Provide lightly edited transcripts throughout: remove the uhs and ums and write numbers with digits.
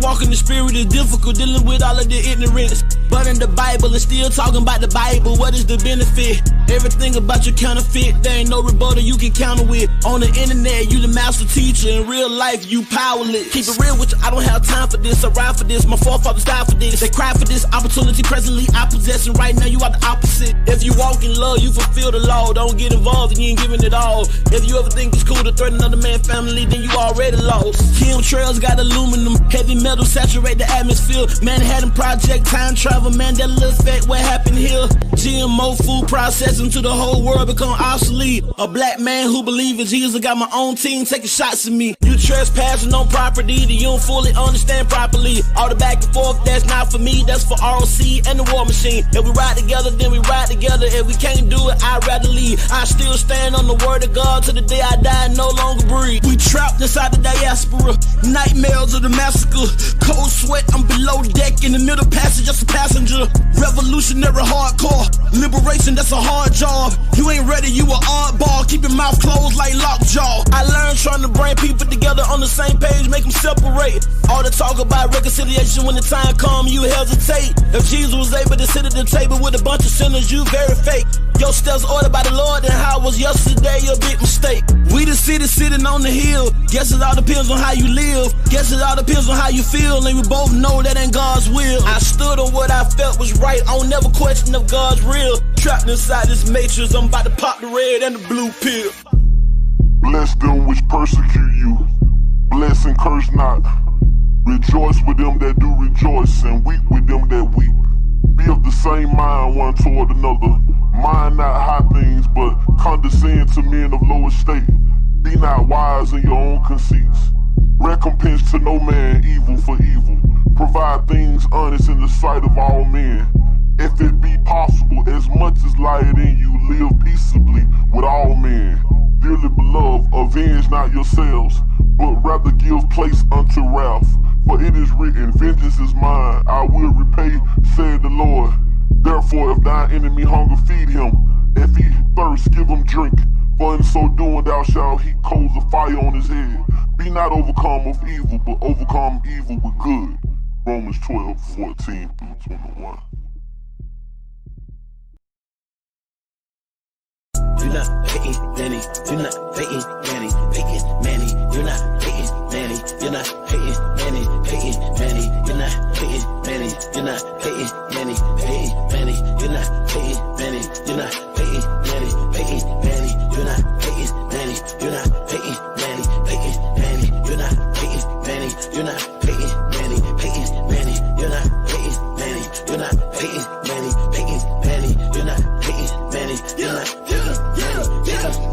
walk in the spirit is difficult, dealing with all of the ignorance. But in the Bible, it's still talking about the Bible. What is the benefit? Everything about your counterfeit, there ain't no rebuttal you can counter with. On the internet, you the master teacher. In real life, you powerless. Keep it real with you, I don't have time for this. I ride for this, my forefathers died for this. They cry for this opportunity, presently I possess, and right now you are the opposite. If you walk in love, you fulfill the law. Don't get involved and you ain't giving it all. If you ever think it's cool to threaten another man's family, then you already lost. Chemtrails got aluminum, heavy metal saturate the atmosphere. Manhattan Project, time travel, Mandela effect, what happened here? GMO food processing to the whole world become obsolete. A black man who believes in Jesus, got my own team taking shots at me. You trespassing on property that you don't fully understand properly. All the back and forth, that's not for me, that's for ROC and the war machine. If we ride together, then we ride together. If we can't do it, I'd rather leave. I still stand on the word of God till the day I die and no longer breathe. We trapped inside the diaspora, nightmares of the massacre. Cold sweat, I'm below deck, in the middle passage, just a passenger. Revolutionary hardcore, liberation, that's a hard job. You ain't ready, you a oddball, keep your mouth closed like lockjaw. I learned trying to bring people together on the same page, make them separate. All the talk about reconciliation, when the time come, you hesitate. If Jesus was able to sit at the table with a bunch of sinners, you very fake. Your steps ordered by the Lord, and how it was yesterday, a big mistake. We the city sitting on the hill. Guess it all depends on how you live. Guess it all depends on how you feel, and we both know that ain't God's will. I stood on what I felt was right, I don't never question if God's real. Trapped inside this matrix, I'm about to pop the red and the blue pill. Bless them which persecute you, bless and curse not. Rejoice with them that do rejoice, and weep with them that weep. Be of the same mind one toward another. Mind not high things, but condescend to men of low estate. Be not wise in your own conceits. Recompense to no man evil for evil. Provide things honest in the sight of all men. If it be possible, as much as lieth in you, live peaceably with all men. Dearly beloved, avenge not yourselves, but rather give place unto wrath. For it is written, vengeance is mine, I will repay, said the Lord. Therefore, if thine enemy hunger, feed him. If he thirst, give him drink. For in so doing thou shalt heap coals of fire on his head. Be not overcome of evil, but overcome evil with good. Romans 12:14-21. You're not hating Manny, you're not hating Manny, hating Manny, you're not hating Manny, you're not hating Manny, hating Manny, you're not hating Manny, you're not hating Manny, hating Manny, you're not hating Manny, you're not hating Manny, hating Manny, you're not hating Manny, you're not hating Manny, hating Manny, you're not hating Manny, you're not hating Manny, hating Manny, you're not hating Manny, you're not hating Manny, hating Manny, you're not hating Manny, you're not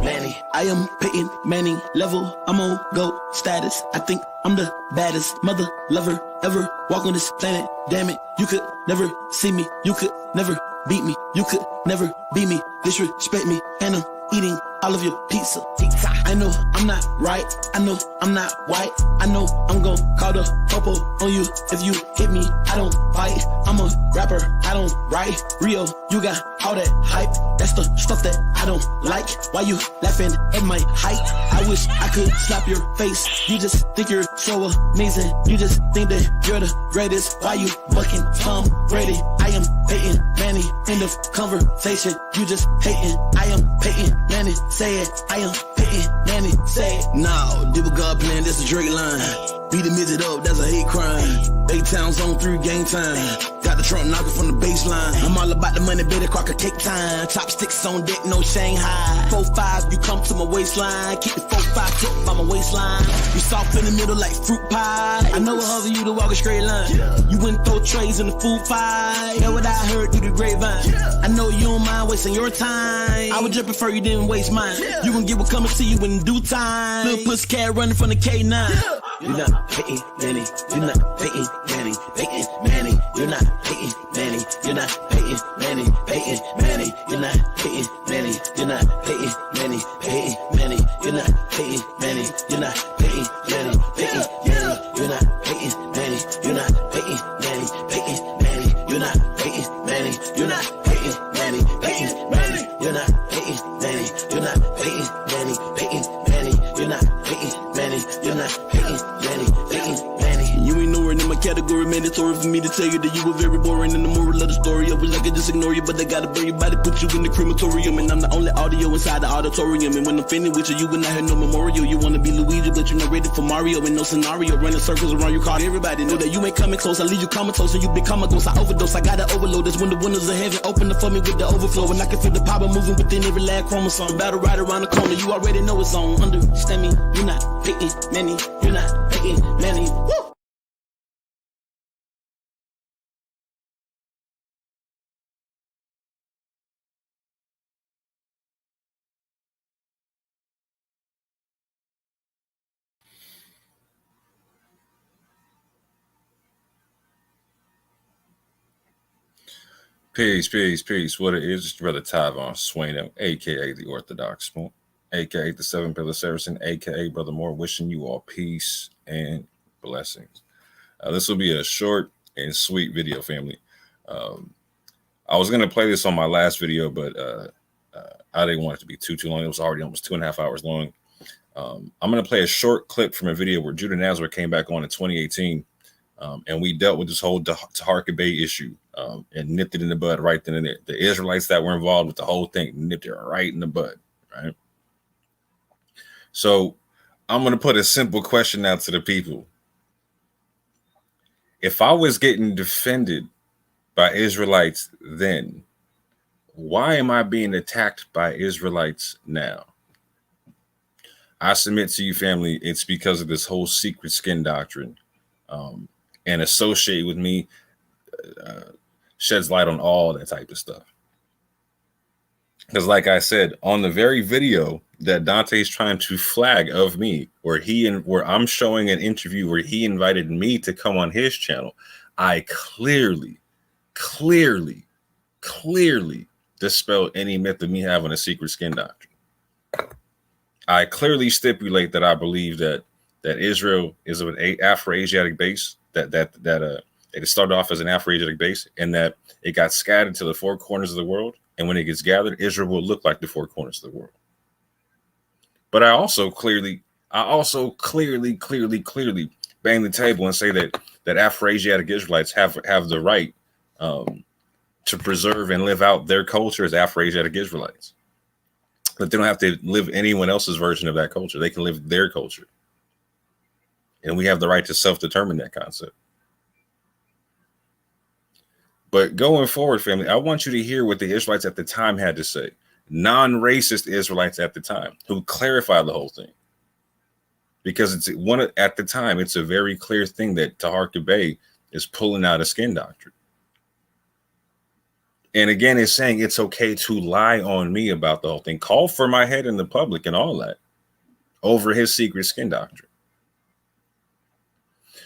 Manny. I am Peyton Manning level, I'm on GOAT status. I think I'm the baddest mother lover ever walk on this planet. Damn it, you could never see me, you could never beat me, you could never be me, disrespect me, and I'm eating all of your pizza. I know I'm not right, I know I'm not white, I know I'm gon' call the popo on you if you hit me. I don't fight, I'm a rapper, I don't write. Rio, you got all that hype, that's the stuff that I don't like. Why you laughing at my height? I wish I could slap your face. You just think you're so amazing, you just think that you're the greatest. Why you bucking Tom Brady? I am Peyton Manning, end of conversation. You just hating, I am Peyton Manning, say it. I am Peyton Manning, say it. No, Dibble God plan, that's a Drake line. Beat the midget up, that's a hate crime. 8 towns on 3 game time. Got the trunk knocking from the baseline. I'm all about the money, baby, crocker cake time. Chopsticks on deck, no Shanghai. 4-5, you come to my waistline. Keep the 4-5 tip by my waistline. You soft in the middle like fruit pie. I know it hard for you to walk a straight line. You wouldn't throw trays in the food fight. That's what I heard through the grapevine. I know you don't mind wasting your time. I would just prefer you didn't waste mine. You gon' get what coming to you in due time. Little pussy cat running from the K9. You're not hating Manny, you're not hating Manny, hating Manny, you're not hating Manny, you're not hating Manny, hating Manny, you're not hating Manny, you're not hating Manny, hating Manny, you're not hating Manny, you're not hating Manny, hating Manny, you're not hating Manny, you're not hating Manny, hating Manny, you're not hating Manny, you're not hating Manny, hating Manny, you're not hating Manny, you're not hating Manny, hating Manny, you're not hating Manny, you're not hating Manny, hating Manny. You ain't nowhere near my my category. Mandatory for me to tell you that you were very boring. And the moral of the story, I wish I could just ignore you, but I gotta burn your body, put you in the crematorium. And I'm the only audio inside the auditorium. And when I'm finished with you, you will not have no memorial. You wanna be Luigi, but you're not ready for Mario. In no scenario, running circles around your car. Everybody know that you ain't coming close. I leave you comatose, and you become a ghost. I overdose, I gotta overload. That's when the windows of heaven open up for me with the overflow. And I can feel the power moving within every last chromosome. Battle right around the corner, you already know it's on. Understand me, you're not paying Manny, you're not paying Manny. Woo! Peace, peace, peace. What it is, it's your brother Tyvon Swaino, aka the Orthodox Monk, aka the Seven Pillar Saracen, aka Brother Moore, wishing you all peace and blessings. This will be a short and sweet video, family. I was going to play this on my last video, but I didn't want it to be too long. It was already almost 2.5 hours long. I'm going to play a short clip from a video where Judah Nazareth came back on in 2018. And we dealt with this whole Taharka Bay issue and nipped it in the bud right then and there. The Israelites that were involved with the whole thing nipped it right in the bud, right? So I'm going to put a simple question out to the people. If I was getting defended by Israelites then, why am I being attacked by Israelites now? I submit to you, family, it's because of this whole secret skin doctrine. And associate with me sheds light on all that type of stuff. Because like I said, on the very video that Dante's trying to flag of me, where I'm showing an interview where he invited me to come on his channel, I clearly dispel any myth of me having a secret skin doctrine. I clearly stipulate that I believe that Israel is of an Afro-Asiatic base, that it started off as an Afro-Asiatic base, and that it got scattered to the four corners of the world. And when it gets gathered, Israel will look like the four corners of the world. But I also clearly bang the table and say that Afro-Asiatic Israelites have the right to preserve and live out their culture as Afro-Asiatic Israelites. That they don't have to live anyone else's version of that culture. They can live their culture. And we have the right to self-determine that concept. But going forward, family, I want you to hear what the Israelites at the time had to say. Non-racist Israelites at the time who clarified the whole thing. Because at the time, it's a very clear thing that Taharka Bay is pulling out a skin doctrine. And again, it's saying it's okay to lie on me about the whole thing. Call for my head in the public and all that over his secret skin doctrine.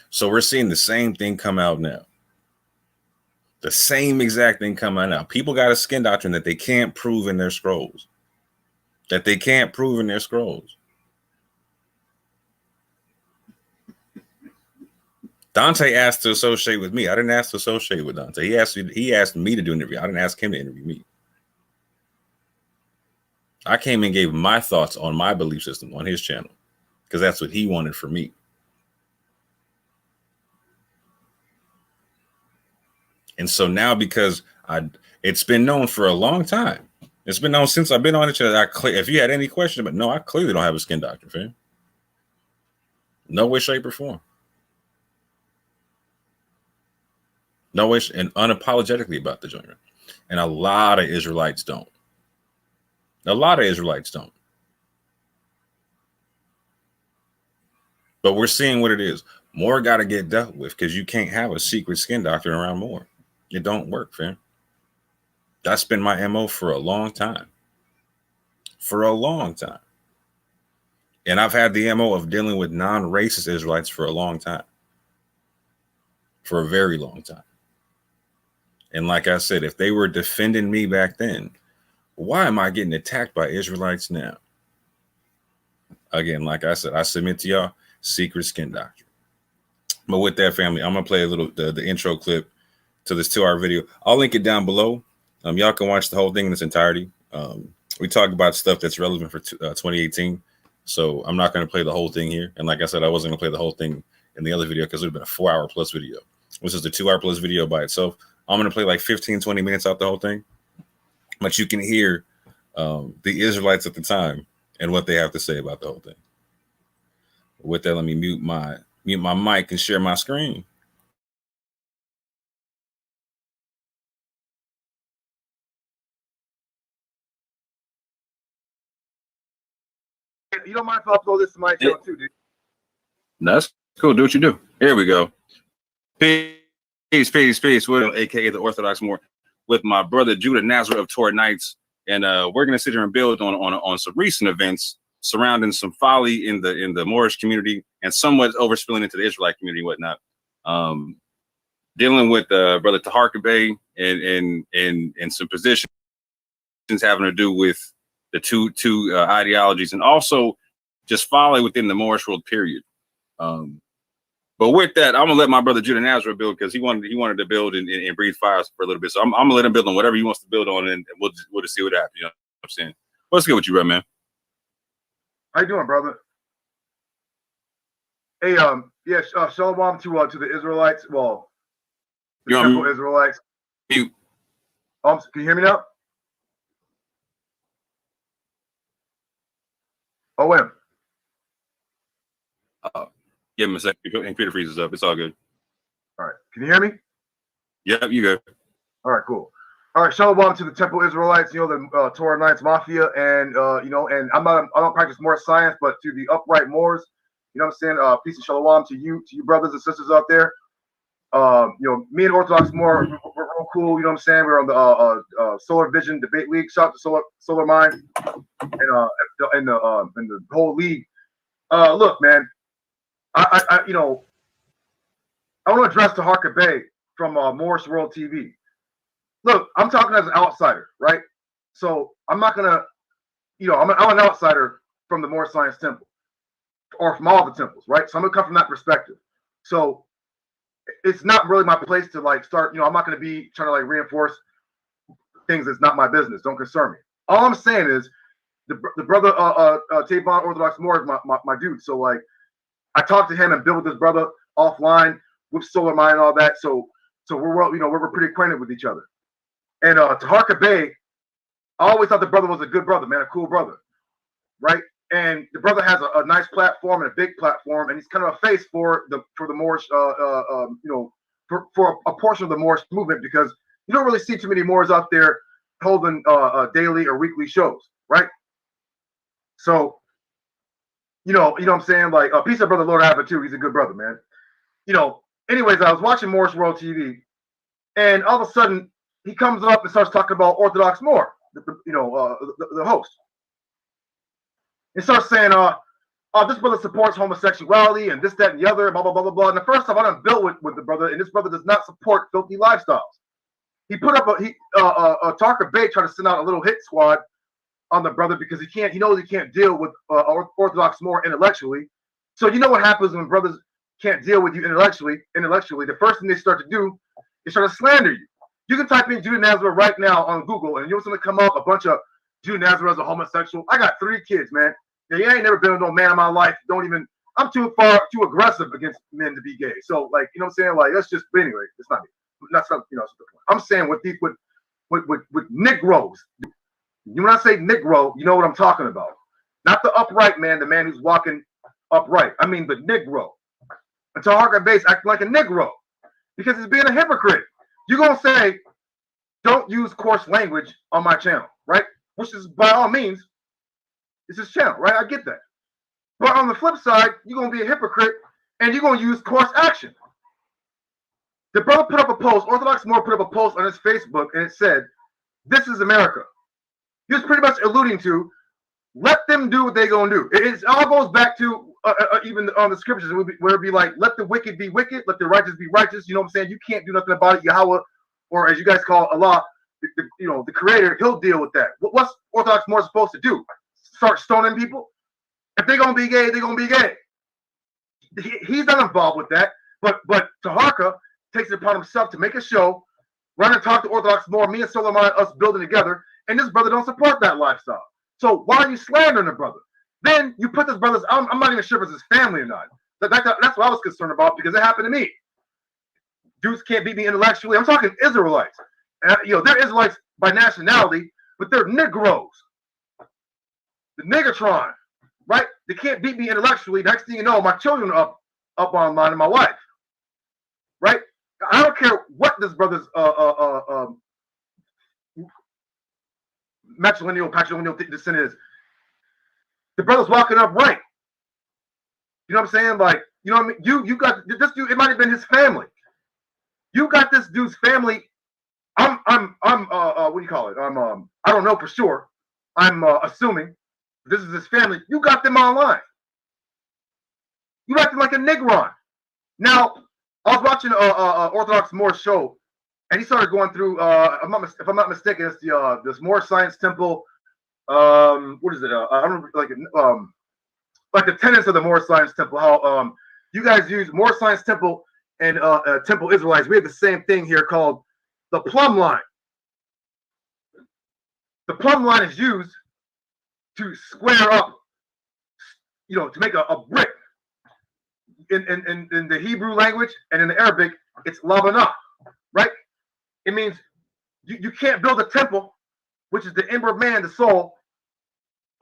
So we're seeing the same thing come out now. The same exact thing come out now. People got a skin doctrine that they can't prove in their scrolls. Dante asked to associate with me. I didn't ask to associate with Dante. He asked me to do an interview. I didn't ask him to interview me. I came and gave my thoughts on my belief system on his channel because that's what he wanted for me. And so now, because it's been known for a long time. It's been known since I've been on it. If you had any question, but no, I clearly don't have a skin doctrine, fam. No way, shape, or form. No way, and unapologetically about the joint. And a lot of Israelites don't. But we're seeing what it is. More got to get dealt with because you can't have a secret skin doctrine around more. It don't work, fam. That's been my MO for a long time. And I've had the MO of dealing with non-racist Israelites for a long time. For a very long time. And like I said, if they were defending me back then, why am I getting attacked by Israelites now? Again, like I said, I submit to y'all, secret skin doctrine. But with that, family, I'm going to play a little the intro clip to this 2-hour video. I'll link it down below. Y'all can watch the whole thing in its entirety. We talk about stuff that's relevant for 2018. So I'm not going to play the whole thing here. And like I said, I wasn't going to play the whole thing in the other video because it would have been a 4-hour plus video. This is the 2-hour plus video by itself. I'm going to play like 15, 20 minutes out the whole thing. But you can hear the Israelites at the time and what they have to say about the whole thing. With that, let me mute my mic and share my screen. You don't mind if I upload this to my channel too, dude? That's cool. Do what you do. Here we go. Peace. William, aka the Orthodox Moor, with my brother Judah Nazareth of Doctrinites, and we're gonna sit here and build on some recent events surrounding some folly in the Moorish community and somewhat overspilling into the Israelite community and whatnot. Dealing with brother Taharka Bey and some positions having to do with the two ideologies, and also just folly within the Moorish world period. But with that, I'm gonna let my brother Judah Nazareth build because he wanted to build and breathe fire for a little bit. So I'm gonna let him build on whatever he wants to build on, and we'll just see what happens. You know what I'm saying? What's good with you, bro, man? How you doing, brother? Hey, shalom to the Israelites. Well, the temple Israelites. You. Can you hear me now? Oh, wait. Give him a second. Computer freezes up. It's all good. All right. Can you hear me? Yep, you good. All right, cool. All right, shalom to the temple Israelites, the Doctrinites Mafia, and and I don't practice more science, but to the upright Moors, you know what I'm saying? Peace and shalom to you brothers and sisters out there. Me and Orthodox Moor, we're real cool, you know what I'm saying? We're on the Solar Vision Debate League. Shout out to Solar Mind and the whole league. Look, man, I want to address Taharka Bey from Moorish World TV. Look, I'm talking as an outsider, right? So I'm not gonna, I'm an outsider from the Moorish Science Temple, or from all the temples, right? So I'm gonna come from that perspective. So it's not really my place to start. I'm not gonna be trying to reinforce things that's not my business. Don't concern me. All I'm saying is the brother Tavon Orthodox Moor is my dude. So I talked to him and built with his brother offline with Solar Mind and all that. So we're pretty acquainted with each other. And Taharka Bey, I always thought the brother was a good brother, man, a cool brother, right? And the brother has a nice platform and a big platform, and he's kind of a face for the Moorish, for a portion of the Moorish movement, because you don't really see too many Moors out there holding daily or weekly shows, right? So, you know what I'm saying? Peace of brother Lord Abbott too. He's a good brother, man. Anyways, I was watching Moorish World TV, and all of a sudden he comes up and starts talking about Orthodox Moor, the host. He starts saying, this brother supports homosexuality and this, that, and the other, blah, blah, blah, blah, blah. And the first time I done built with the brother, and this brother does not support filthy lifestyles. He put up Taharka Bey tried to send out a little hit squad on the brother because he knows he can't deal with Orthodox Moor intellectually. So you know what happens when brothers can't deal with you intellectually, the first thing they start to do is try to slander you. You can type in Judah Nazareth right now on Google, and you'll see something come up, a bunch of Judah Nazareth as a homosexual. I got 3 kids, man. Now, you ain't never been with no man in my life. I'm too aggressive against men to be gay. So, you know what I'm saying? That's just, but anyway, it's not me. That's not, that's the point. I'm saying with Negroes. When I say Negro, you know what I'm talking about. Not the upright man, the man who's walking upright. I mean the Negro. And Taharka Bey's acting like a Negro because he's being a hypocrite. You're going to say, don't use coarse language on my channel, right? Which is, by all means, it's his channel, right? I get that. But on the flip side, you're going to be a hypocrite and you're going to use coarse action. The brother put up a post, Orthodox Moor put up a post on his Facebook, and it said, "This is America." He was pretty much alluding to, let them do what they're going to do. It all goes back to even on the scriptures, where it'd be like, let the wicked be wicked, let the righteous be righteous. You know what I'm saying? You can't do nothing about it. Yahweh, or as you guys call Allah, the creator, he'll deal with that. What's Orthodox Moor supposed to do? Start stoning people? If they're going to be gay, they're going to be gay. He's not involved with that. But Taharka takes it upon himself to make a show, run and talk to Orthodox Moor, me and Solomon, us building together, and this brother don't support that lifestyle. So why are you slandering the brother? Then you put this brother's, I'm not even sure if it's his family or not, That's what I was concerned about because it happened to me. Dudes can't beat me intellectually. I'm talking Israelites. They're Israelites by nationality, but they're Negroes. The Negatron, right? They can't beat me intellectually. Next thing you know, my children are up online and my wife, right? I don't care what this brother's patrilineal descent is. The brother's walking up right. You know what I'm saying? Like, you know what I mean? You got this dude. It might have been his family. You got this dude's family. I'm what do you call it? I don't know for sure. I'm assuming this is his family. You got them online. You acting like a Negron. Now, I was watching Orthodox Moore show, and he started going through. If I'm not mistaken, it's the this Moore Science Temple. What is it? I don't know, like the tenets of the Moore Science Temple. How you guys use Moore Science Temple and Temple Israelites. We have the same thing here called the plumb line. The plumb line is used to square up, to make a brick. In the Hebrew language and in the Arabic, it's labanah, right? It means you can't build a temple, which is the inward man, the soul,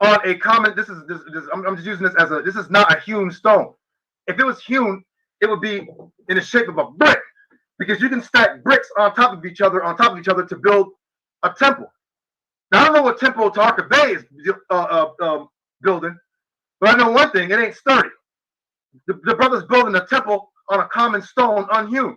on a common. I'm just using this as this is not a hewn stone. If it was hewn, it would be in the shape of a brick, because you can stack bricks on top of each other to build a temple. Now I don't know what temple Tarka Bay is building, but I know one thing: it ain't sturdy. The brother's building a temple on a common stone, unhewn.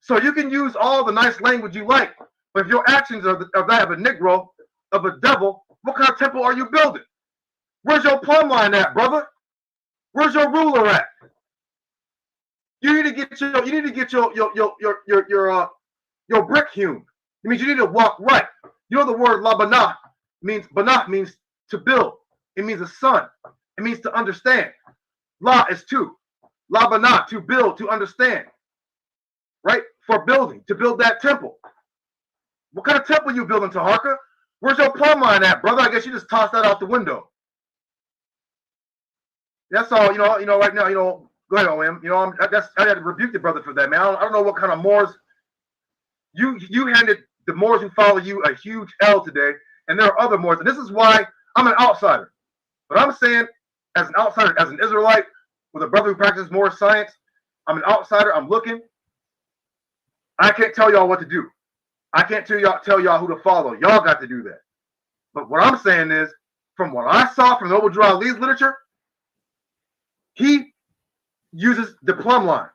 So you can use all the nice language you like, but if your actions are that of a Negro, of a devil, what kind of temple are you building? Where's your plumb line at, brother? Where's your ruler at? You need to get your brick hewn. It means you need to walk right. You know the word labanah means to build. It means a son. It means to understand. La is to. Labanah, to build, to understand. Right? For building, to build that temple. What kind of temple you building, Taharka? Where's your plumb line at, brother? I guess you just tossed that out the window. That's all, right now, go ahead, OM. I had to rebuke the brother for that, man. I don't know what kind of Moors. You handed the Moors who follow you a huge L today, and there are other Moors. And this is why I'm an outsider. But I'm saying, as an outsider, as an Israelite, with a brother who practices Moorish science, I'm an outsider. I'm looking. I can't tell y'all what to do. I can't tell y'all who to follow. Y'all got to do that. But what I'm saying is, from what I saw from Noble Drew Ali's literature, he uses the plumb line.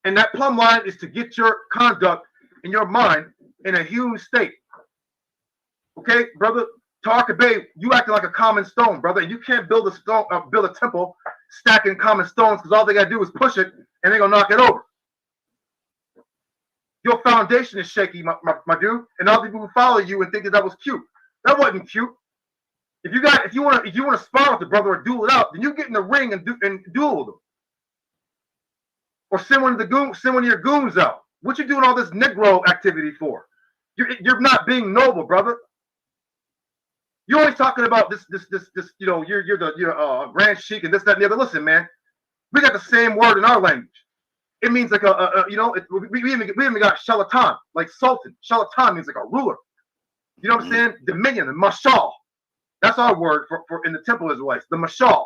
And that plumb line is to get your conduct and your mind in a hewn state. Okay, brother? Tarka Bay, you acting like a common stone, brother. You can't build a temple stacking common stones, because all they gotta do is push it and they're gonna knock it over. Your foundation is shaky, my dude, and all the people who follow you and think that was cute. That wasn't cute. If you want to spar with the brother or duel it out, then you get in the ring and duel with them, or send one of your goons out. What you doing all this Negro activity for? You're not being noble, brother. You're always talking about this. You're the grand sheik and this, that, and the other. Listen, man, we got the same word in our language. It means like we even got Shalatan, like sultan. Shalatan means like a ruler. You know what I'm saying? Dominion, the mashal. That's our word for in the Temple Israelites. The mashal,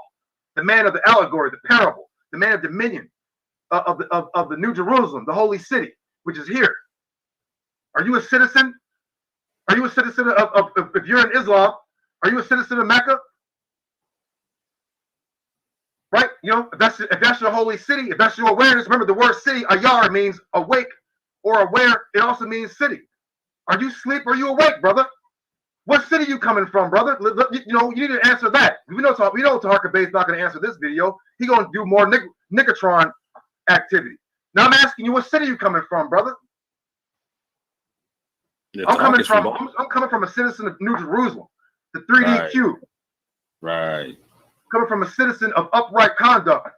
the man of the allegory, the parable, the man of dominion of the New Jerusalem, the holy city, which is here. Are you a citizen? Are you a citizen of if you're in Islam? Are you a citizen of Mecca? Right? If that's your holy city, if that's your awareness, remember the word city, ayar, means awake or aware. It also means city. Are you asleep or are you awake, brother? What city you coming from, brother? You need to answer that. We know Taharka Bay is not going to answer this video. He's going to do more Nigatron activity. Now I'm asking you, what city you coming from, brother? I'm coming from a citizen of New Jerusalem, the 3D cube. Right. Coming from a citizen of upright conduct.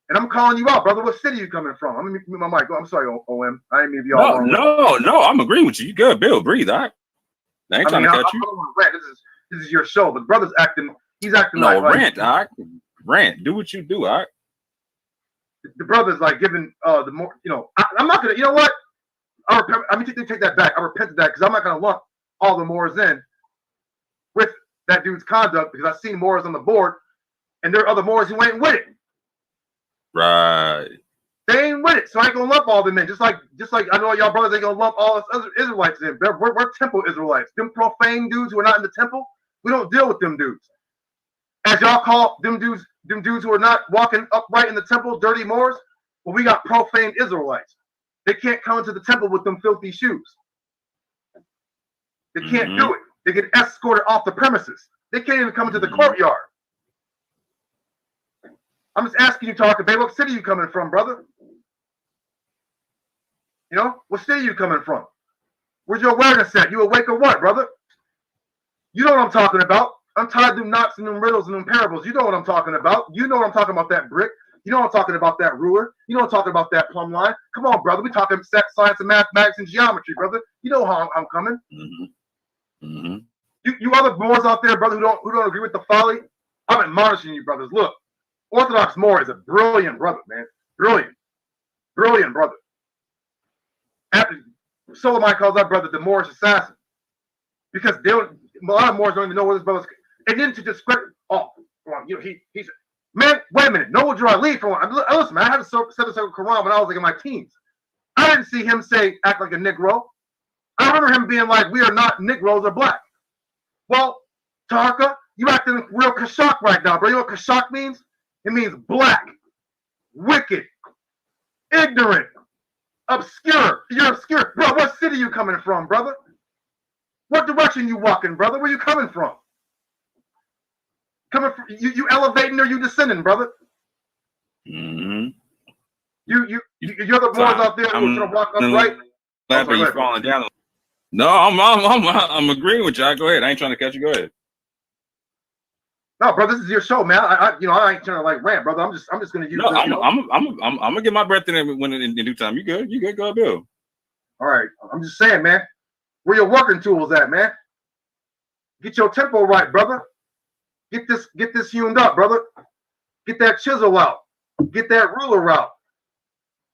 And I'm calling you out, brother. What city you coming from? I'm going to mute my mic. I'm sorry, OM. I didn't mean to be all wrong. No, I'm agreeing with you. You good, Bill. Breathe, all right? I ain't trying to catch you. This is your show, but brother's acting. He's acting rant, all right? Rant. Do what you do, all right? the brothers like giving the more, I'm not gonna, you know what? I mean, take that back. I repent of that because I'm not gonna lump all the Moors in with that dude's conduct because I've seen Moors on the board, and there are other Moors who ain't with it. Right. They ain't with it, so I ain't gonna lump all them in. Just like I know y'all brothers ain't gonna lump all us other Israelites in. We're temple Israelites. Them profane dudes who are not in the temple, we don't deal with them dudes. As y'all call them dudes who are not walking upright in the temple, dirty Moors. Well, we got profane Israelites. They can't come into the temple with them filthy shoes. They can't do it. They get escorted off the premises. They can't even come into the courtyard. I'm just asking you, Talker Bay, what city you coming from, brother? What city you coming from? Where's your awareness at? You awake or what, brother? You know what I'm talking about. I'm tired of them knots and them riddles and them parables. You know what I'm talking about. You know what I'm talking about, that brick. You know what I'm talking about, that ruler. You know what I'm talking about, that plumb line. Come on, brother. We're talking science and mathematics and geometry, brother. You know how I'm coming. You other Moors out there, brother, who don't agree with the folly, I'm admonishing you, brothers. Look, Orthodox Moor is a brilliant brother, man. Brilliant brother. Solomon calls that brother the Moorish assassin because a lot of Moors don't even know where this brother's. And then to discredit, he's man. Wait a minute, no, where do I leave from? Listen, man, I had a 7-7 Quran when I was like in my teens. I didn't see him act like a Negro. I remember him being like, "We are not Negroes or black." Well, Tarka, you acting real kashak right now, bro. You know what kashak means? It means black, wicked, ignorant, obscure. You're obscure, bro. What city you coming from, brother? What direction you walking, brother? Where you coming from? You elevating or you descending, brother? You're the boys out there who's gonna walk upright. You falling down. No, I'm agreeing with you. Go ahead. I ain't trying to catch you. Go ahead. No, bro, this is your show, man. I ain't trying to like rant, brother. I'm just gonna use. No, I'm gonna get my breath in when in due time. You good? Go, Bill. All right, I'm just saying, man. Where your working tools at, man? Get your tempo right, brother. Get this hewn up, brother. Get that chisel out. Get that ruler out.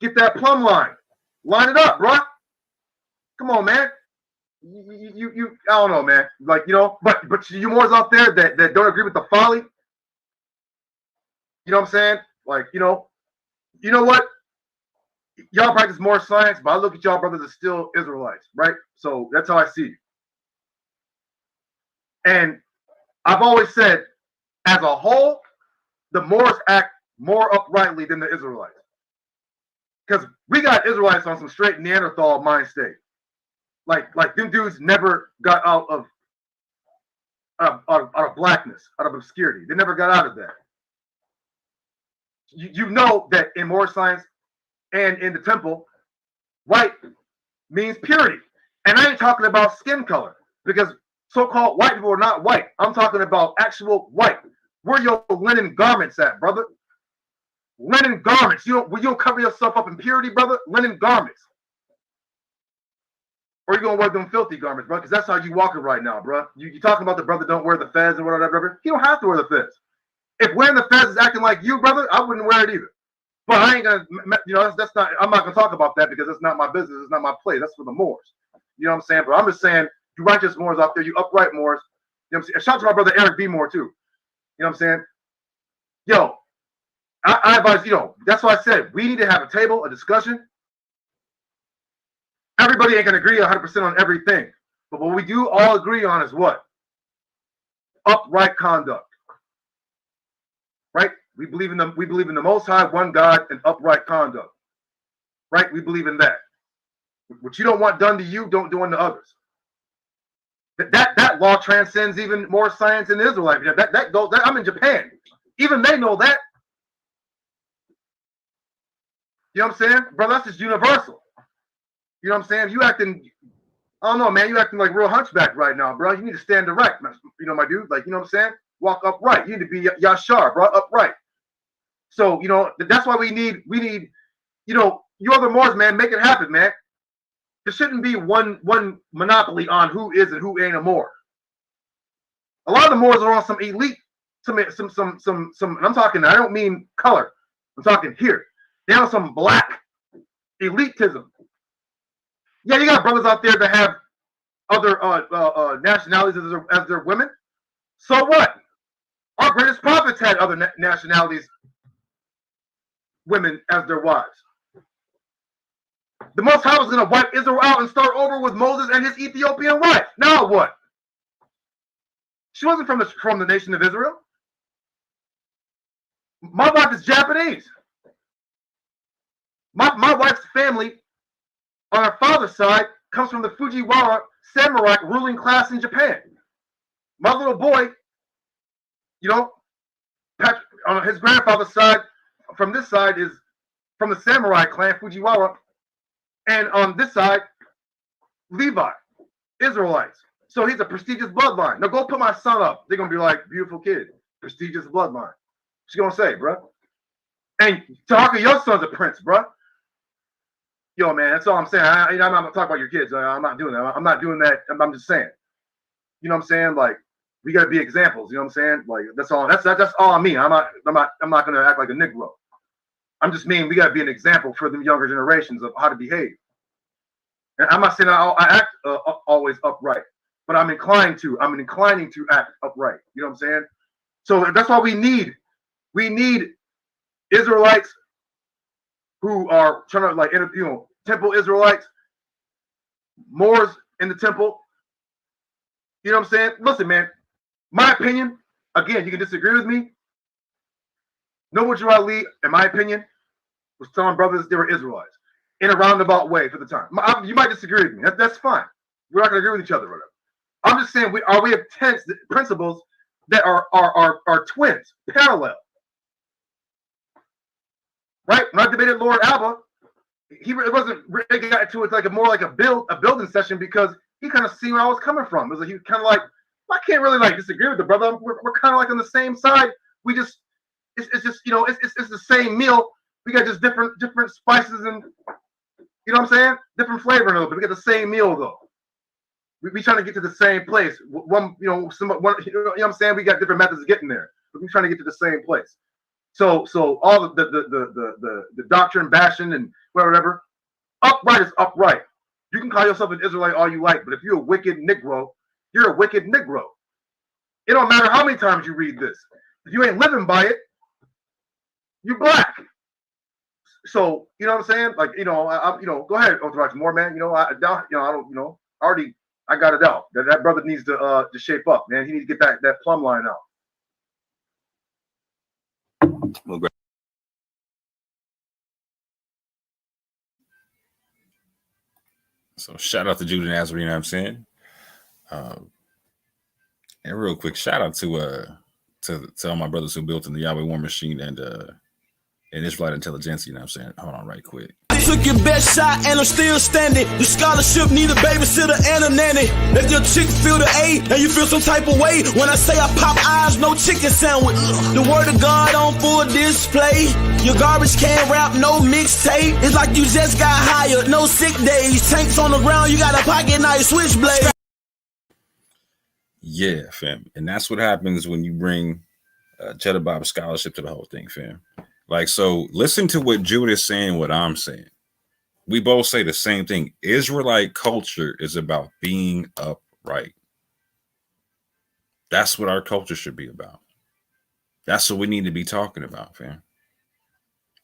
Get that plumb line. Line it up, bro. Come on, man. You I don't know, man. Like, but you Moors out there that don't agree with the folly. You know what I'm saying? Like, you know what? Y'all practice more science, but I look at y'all brothers as still Israelites, right? So that's how I see you. And I've always said, as a whole, the Moors act more uprightly than the Israelites. Because we got Israelites on some straight Neanderthal mind state. Like them dudes never got out of blackness, out of obscurity. They never got out of that. You know that in Moor science and in the temple, white means purity. And I ain't talking about skin color, because so-called white people are not white. I'm talking about actual white. Where your linen garments at, brother? Linen garments. You don't cover yourself up in purity, brother? Linen garments. Or you gonna wear them filthy garments, bro? Because that's how you walking right now, bro. You talking about the brother don't wear the fez and whatever, brother? He don't have to wear the fez. If wearing the fez is acting like you, brother, I wouldn't wear it either. But I ain't gonna, that's not. I'm not gonna talk about that because it's not my business. It's not my place. That's for the Moors. You know what I'm saying? But I'm just saying, you righteous Moors out there, you upright Moors. You know what I'm saying? And shout out to my brother Eric B. Moore too. You know what I'm saying? Yo, I advise, that's why I said we need to have a table, a discussion. Everybody ain't gonna agree 100% on everything, but what we do all agree on is what? Upright conduct, right? We believe in the Most High, one God, and upright conduct, right? We believe in that. What you don't want done to you, don't do unto others. That law transcends even more science in Israelite. I'm in Japan. Even they know that. You know what I'm saying, bro? That's just universal. You know what I'm saying? You acting, I don't know, man. You acting like real hunchback right now, bro. You need to stand erect, my dude. Like, you know what I'm saying? Walk upright. You need to be yashar, bro, upright. So, that's why we need, you other Moors, man, make it happen, man. There shouldn't be one monopoly on who is and who ain't a Moor. A lot of the Moors are on some elite, some. And I'm talking, I don't mean color. I'm talking here. They have some black elitism. Yeah, you got brothers out there that have other nationalities as their women. So what? Our greatest prophets had other nationalities, women as their wives. The Most High was going to wipe Israel out and start over with Moses and his Ethiopian wife. Now what? She wasn't from the nation of Israel. My wife is Japanese. My wife's family on her father's side comes from the Fujiwara samurai ruling class in Japan. My little boy, Patrick, on his grandfather's side, from this side is from the samurai clan Fujiwara, and on this side, Levi, Israelites. So he's a prestigious bloodline. Now go put my son up. They're gonna be like, beautiful kid, prestigious bloodline. She's gonna say, bro. And Taka, your son's a prince, bro. Yo, man, that's all I'm saying. I'm not talking about your kids. I'm not doing that. I'm not doing that. I'm just saying. You know what I'm saying? Like, we gotta be examples. You know what I'm saying? Like, that's all. That's all I mean. I'm not gonna act like a Negro. I'm just mean we gotta be an example for the younger generations of how to behave. And I'm not saying I act always upright, but I'm inclining to act upright. You know what I'm saying? So that's why we need Israelites who are trying to temple Israelites, Moors in the temple. You know what I'm saying? Listen, man, my opinion, again, you can disagree with me. Noble Ali, in my opinion, was telling brothers they were Israelites in a roundabout way for the time. You might disagree with me. That's fine. We're not going to agree with each other. Whatever. I'm just saying we have principles that are twins, parallel. Right? When I debated Lord Abba, it wasn't really got into it like more like a building session because he kind of see where I was coming from. It was like he kind of like, I can't really like disagree with the brother. We're kind of like on the same side. We just it's just it's the same meal. We got just different spices and you know what I'm saying? Different flavor in it, but we got the same meal though. We trying to get to the same place. One you know what I'm saying? We got different methods of getting there, but we're trying to get to the same place. So all the doctrine bashing and whatever, upright is upright. You can call yourself an Israelite all you like, but if you're a wicked Negro, you're a wicked Negro. It don't matter how many times you read this. If you ain't living by it, you're black. So you know what I'm saying? Like go ahead, Orthodox more man. I got it out. That brother needs to shape up, man. He needs to get that plumb line out. So shout out to Judah Nazarene, you know what I'm saying? And real quick, shout out to all my brothers who built in the Yahweh War Machine and Israelite intelligence, you know what I'm saying? Hold on right quick. Took your best shot and I'm still standing. Your scholarship need a babysitter and a nanny. If your chick feel the A and you feel some type of way, when I say I pop eyes, no chicken sandwich. The word of God on full display. Your garbage can rap, no mixtape. It's like you just got hired, no sick days. Tanks on the ground, you got a pocket knife, switchblade. Yeah, fam. And that's what happens when you bring Cheddar Bob scholarship to the whole thing, fam. Like, so listen to what Judah is saying, what I'm saying. We both say the same thing. Israelite culture is about being upright. That's what our culture should be about. That's what we need to be talking about, fam.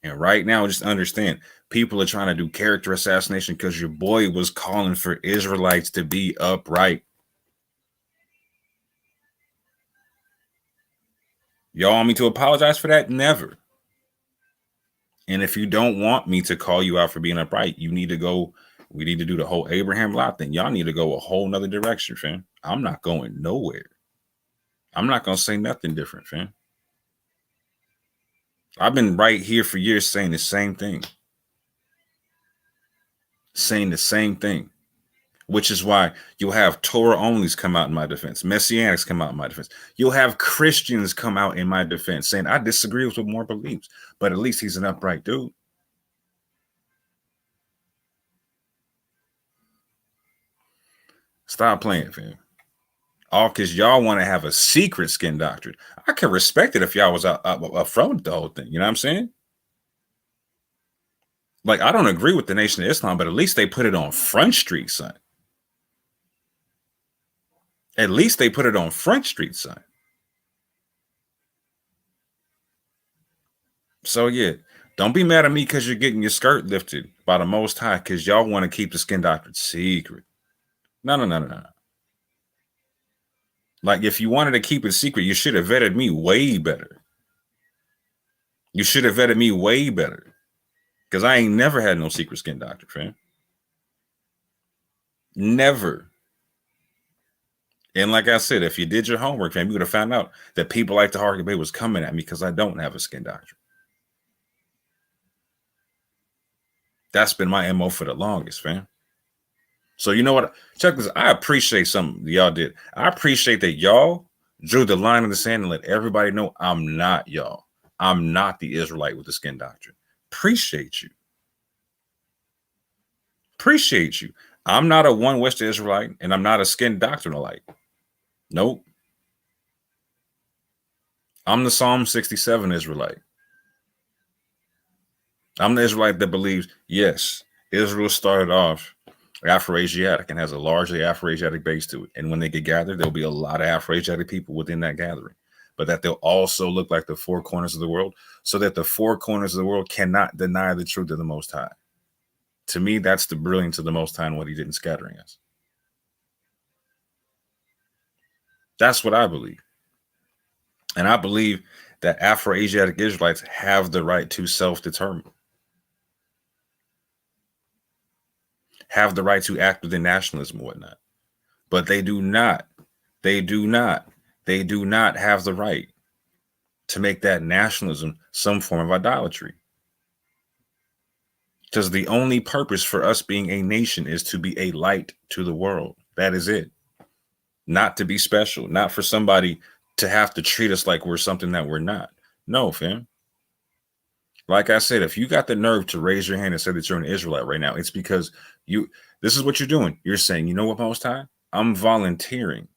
And right now, just understand, people are trying to do character assassination because your boy was calling for Israelites to be upright. Y'all want me to apologize for that? Never. And if you don't want me to call you out for being upright, we need to do the whole Abraham Lot thing. Y'all need to go a whole nother direction, fam. I'm not going nowhere. I'm not going to say nothing different, fam. I've been right here for years saying the same thing. Which is why you'll have Torah onlys come out in my defense. Messianics come out in my defense. You'll have Christians come out in my defense saying, I disagree with what more believes, but at least he's an upright dude. Stop playing, fam. All because y'all want to have a secret skin doctrine. I can respect it if y'all was up front with the whole thing. You know what I'm saying? Like, I don't agree with the Nation of Islam, but at least they put it on Front Street, son. At least they put it on Front Street, son. So, yeah, don't be mad at me because you're getting your skirt lifted by the Most High because y'all want to keep the skin doctrine secret. No. Like, if you wanted to keep it secret, you should have vetted me way better. You should have vetted me way better. Because I ain't never had no secret skin doctrine, fam. Never. And like I said, if you did your homework, fam, you would have found out that people like the hard debate was coming at me because I don't have a skin doctrine. That's been my MO for the longest, fam. So you know what? Check this. I appreciate something y'all did. I appreciate that y'all drew the line in the sand and let everybody know I'm not y'all. I'm not the Israelite with the skin doctrine. Appreciate you. Appreciate you. I'm not a one West Israelite and I'm not a skin doctrinalite. Nope. I'm the Psalm 67 Israelite. I'm the Israelite that believes, yes, Israel started off Afro-Asiatic and has a largely Afro-Asiatic base to it. And when they get gathered, there'll be a lot of Afro-Asiatic people within that gathering. But that they'll also look like the four corners of the world, so that the four corners of the world cannot deny the truth of the Most High. To me, that's the brilliance of the Most High and what he did in scattering us. That's what I believe. And I believe that Afro-Asiatic Israelites have the right to self-determine. Have the right to act within nationalism and whatnot. But they do not have the right to make that nationalism some form of idolatry. Because the only purpose for us being a nation is to be a light to the world. That is it. Not to be special, not for somebody to have to treat us like we're something that we're not. No, fam. Like I said, if you got the nerve to raise your hand and say that you're an Israelite right now, it's because this is what you're doing. You're saying, you know what, Most High? I'm volunteering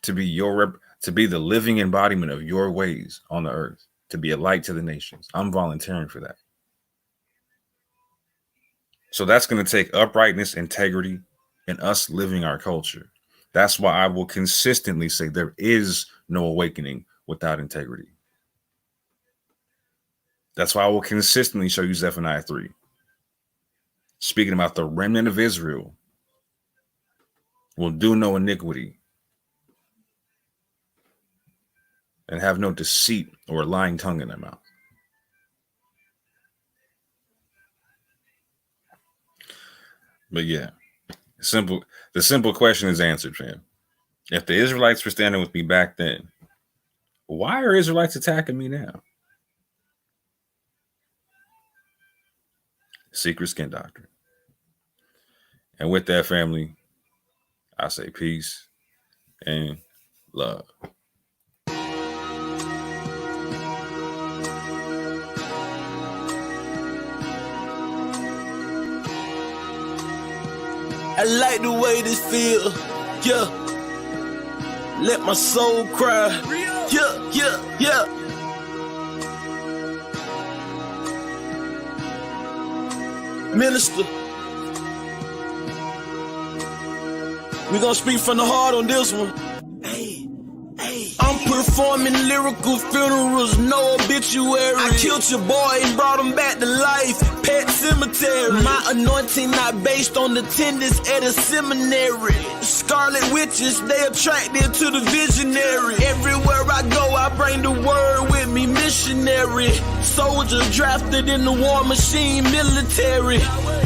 to be to be the living embodiment of your ways on the earth, to be a light to the nations. I'm volunteering for that. So that's going to take uprightness, integrity, and us living our culture. That's why I will consistently say there is no awakening without integrity. That's why I will consistently show you Zephaniah 3. Speaking about the remnant of Israel will do no iniquity and have no deceit or lying tongue in their mouth. But yeah, the simple question is answered, fam. If the Israelites were standing with me back then, why are Israelites attacking me now? Secret skin doctrine. And with that, family, I say peace and love. I like the way this feel, yeah. Let my soul cry, yeah. Minister, we gonna speak from the heart on this one. I'm performing lyrical funerals, no obituary. I killed your boy and brought him back to life. Pet cemetery. My anointing not based on attendance at a seminary. Scarlet witches, they attracted to the visionary. Everywhere I go, I bring the word with me, missionary. Soldier drafted in the war machine, military.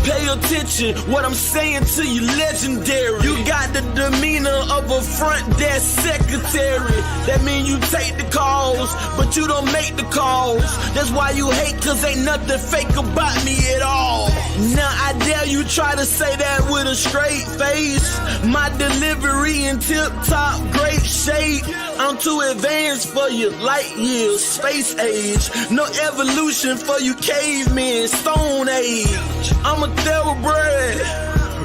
Pay attention, what I'm saying to you, legendary. You got the demeanor of a front desk secretary. That mean you take the calls, but you don't make the calls. That's why you hate, cause ain't nothing fake about me at all. Now I dare you try to say that with a straight face. My delivery in tip-top, great shape. I'm too advanced for you, light years, space age. No evolution for you cavemen, stone age. I'm a thoroughbred,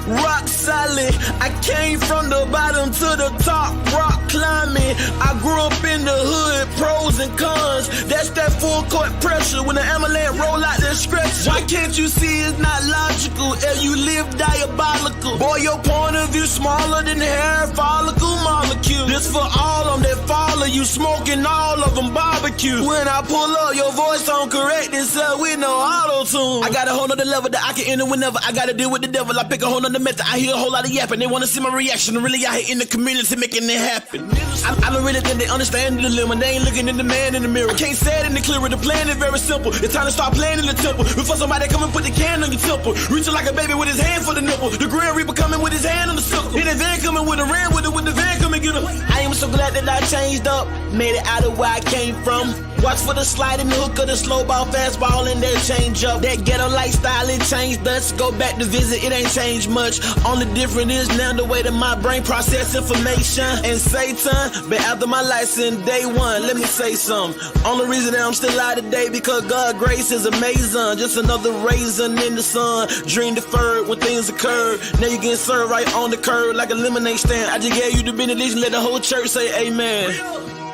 rock solid. I came from the bottom to the top, rock climbing. I grew up in the hood, pros and cons. That's that full court pressure when the amalanche roll out the stretch. Why can't you see it's not logical? And you live diabolical. Boy, your point of view smaller than hair follicle molecule. This for all of them that follow you, smoking all of them barbecue. When I pull up, your voice on correct itself with no auto-tune. I got a whole nother level that I can enter whenever I gotta deal with the devil. I pick a whole nother method. I hear a whole lot of yapping. They wanna see my reaction. Really out here in the community making it happen. I don't really think they understand the dilemma. They ain't looking in the man in the mirror. I can't say it in the clearer. The plan is very simple. It's time to start playing in the temple. Before somebody come and put the can on your temple. Reaching like a baby with his hand for the nipple. The Grand Reaper coming with his hand on the circle. In the van coming with a ram with it, with the van coming get him. I am so glad that I changed up. Made it out of where I came from. Watch for the sliding hook of the slow ball, fastball, and that change up. That ghetto lifestyle, it changed us. Go back to visit, it ain't changed much. Only difference is now the way that my brain process information. And Satan, been after my license day one. Let me say something. Only reason that I'm still alive today because God's grace is amazing. Just another raisin in the sun. Dream deferred when things occurred. Now you getting served right on the curb like a lemonade stand. I just gave you the benediction, let the whole church say amen.